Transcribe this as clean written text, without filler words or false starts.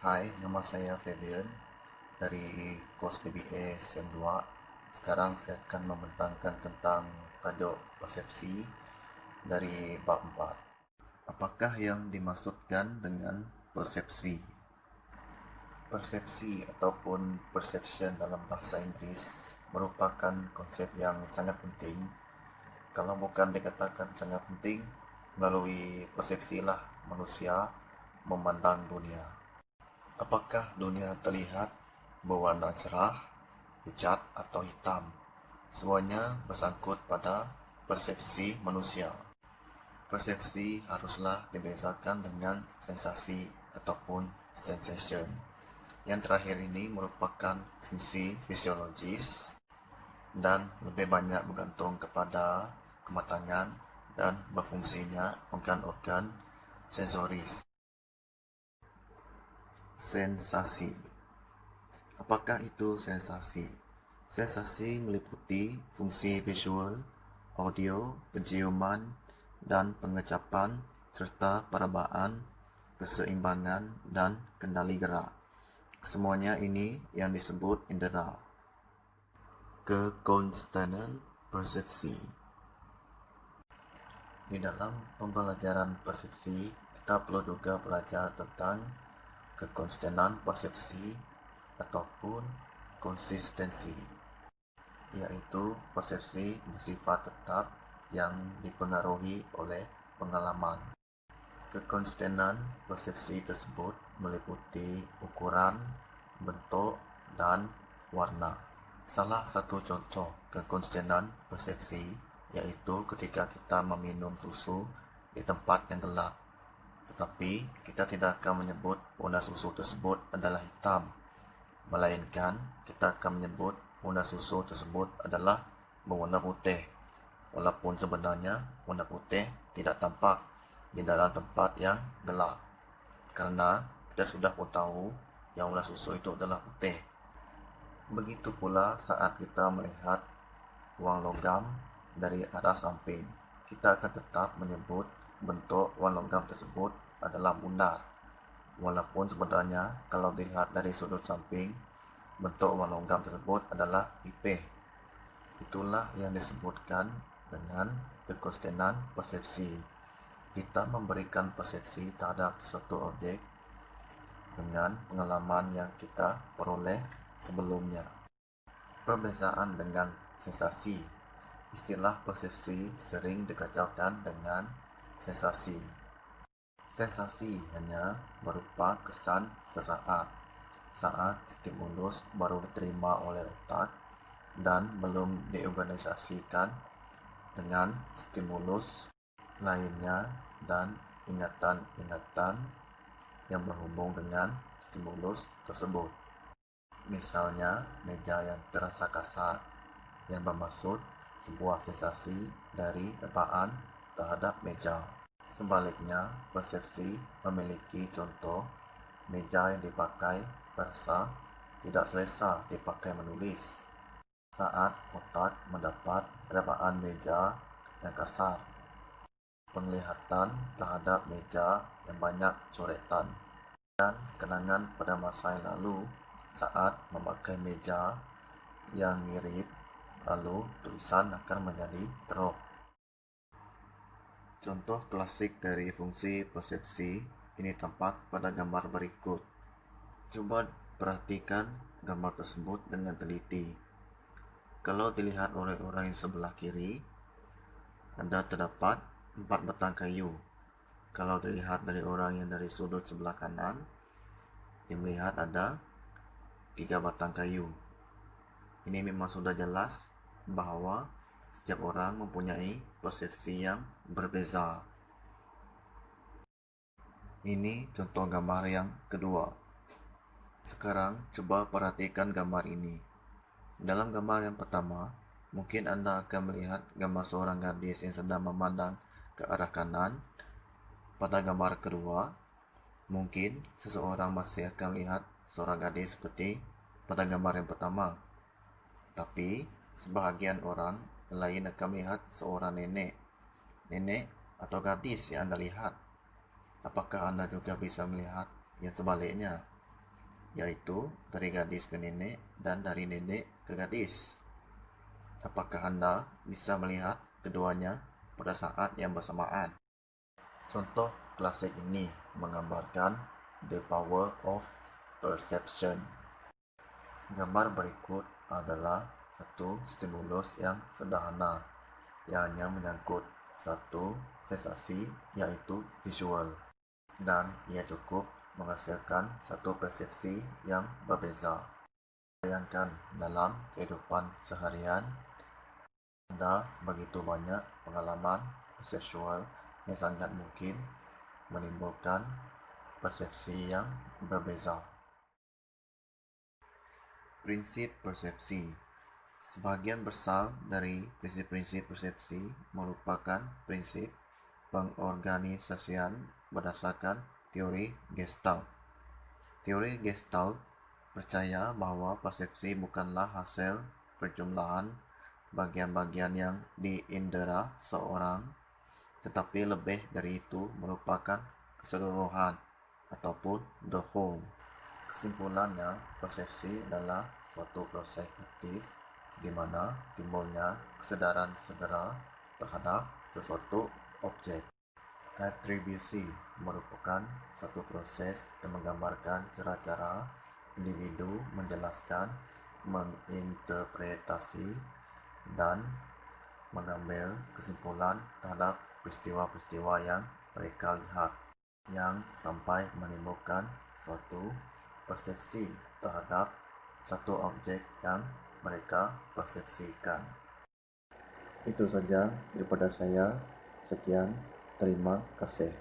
Hai, nama saya Fabian dari kos PBS yang 2. Sekarang saya akan membentangkan tentang tajuk persepsi dari bab 4. Apakah yang dimaksudkan dengan persepsi? Persepsi ataupun perception dalam bahasa Inggeris merupakan konsep yang sangat penting. Kalau bukan dikatakan sangat penting, melalui persepsilah manusia memandang dunia. Apakah dunia terlihat berwarna cerah, pucat atau hitam? Semuanya bersangkut pada persepsi manusia. Persepsi haruslah dibezakan dengan sensasi ataupun sensation. Yang terakhir ini merupakan fungsi fisiologis dan lebih banyak bergantung kepada kematangan dan berfungsinya organ-organ sensoris. Sensasi. Apakah itu sensasi? Sensasi meliputi fungsi visual, audio, penciuman, dan pengecapan, serta perabaan, keseimbangan, dan kendali gerak. Semuanya ini yang disebut indera. Kekonstanan persepsi. Di dalam pembelajaran persepsi, kita perlu juga belajar tentang kekonstanan persepsi ataupun konsistensi, yaitu persepsi bersifat tetap yang dipengaruhi oleh pengalaman. Kekonstanan persepsi tersebut meliputi ukuran, bentuk, dan warna. Salah satu contoh kekonstanan persepsi yaitu ketika kita meminum susu di tempat yang gelap, tetapi kita tidak akan menyebut warna susu tersebut adalah hitam, melainkan kita akan menyebut warna susu tersebut adalah berwarna putih, walaupun sebenarnya warna putih tidak tampak di dalam tempat yang gelap, karena kita sudah pun tahu yang warna susu itu adalah putih. Begitu pula saat kita melihat uang logam dari arah samping, kita akan tetap menyebut bentuk uang logam tersebut adalah bundar, walaupun sebenarnya kalau dilihat dari sudut samping, bentuk uang logam tersebut adalah pipih. Itulah yang disebutkan dengan kekonstanan persepsi. Kita memberikan persepsi terhadap sesuatu objek dengan pengalaman yang kita peroleh sebelumnya. Perbezaan dengan sensasi. Istilah persepsi sering dikacaukan dengan sensasi. Sensasi hanya berupa kesan sesaat, saat stimulus baru diterima oleh otak dan belum diorganisasikan dengan stimulus lainnya dan ingatan-ingatan yang berhubung dengan stimulus tersebut. Misalnya, meja yang terasa kasar yang bermaksud sebuah sensasi dari rebaan terhadap meja. Sebaliknya, persepsi memiliki contoh meja yang dipakai berasa tidak selesa dipakai menulis saat otak mendapat rebaan meja yang kasar. Penglihatan terhadap meja yang banyak coretan dan kenangan pada masa yang lalu saat memakai meja yang mirip, lalu tulisan akan menjadi teruk. Contoh klasik dari fungsi persepsi ini tampak pada gambar berikut. Coba perhatikan gambar tersebut dengan teliti. Kalau dilihat oleh orang yang sebelah kiri, ada terdapat 4 batang kayu. Kalau dilihat dari orang yang dari sudut sebelah kanan, dia melihat ada 3 batang kayu. Ini memang sudah jelas bahwa setiap orang mempunyai persepsi yang berbeza. Ini contoh gambar yang kedua. Sekarang coba perhatikan gambar ini. Dalam gambar yang pertama, mungkin Anda akan melihat gambar seorang gadis yang sedang memandang ke arah kanan. Pada gambar kedua, mungkin seseorang masih akan melihat seorang gadis seperti pada gambar yang pertama. Tapi, sebahagian orang lain akan melihat seorang nenek atau gadis yang Anda lihat. Apakah Anda juga bisa melihat yang sebaliknya? yaitu dari gadis ke nenek dan dari nenek ke gadis. Apakah Anda bisa melihat keduanya pada saat yang bersamaan? Contoh klasik ini menggambarkan the power of perception. Gambar berikut adalah satu stimulus yang sederhana yang hanya menyangkut satu sensasi, yaitu visual, dan ia cukup menghasilkan satu persepsi yang berbeza. Bayangkan dalam kehidupan seharian, ada begitu banyak pengalaman perseptual yang sangat mungkin menimbulkan persepsi yang berbeza. Prinsip persepsi. Sebagian besar dari prinsip-prinsip persepsi merupakan prinsip pengorganisasian berdasarkan teori Gestalt. Teori Gestalt percaya bahwa persepsi bukanlah hasil perjumlahan bagian-bagian yang diindera seorang, tetapi lebih dari itu merupakan keseluruhan ataupun the whole. Kesimpulannya, persepsi adalah suatu proses aktif di mana timbulnya kesadaran segera terhadap sesuatu objek. Atribusi merupakan satu proses yang menggambarkan cara-cara individu menjelaskan, menginterpretasi, dan mengambil kesimpulan terhadap peristiwa-peristiwa yang mereka lihat, yang sampai menimbulkan suatu persepsi terhadap satu objek yang mereka persepsikan. Itu saja daripada saya. Sekian, terima kasih.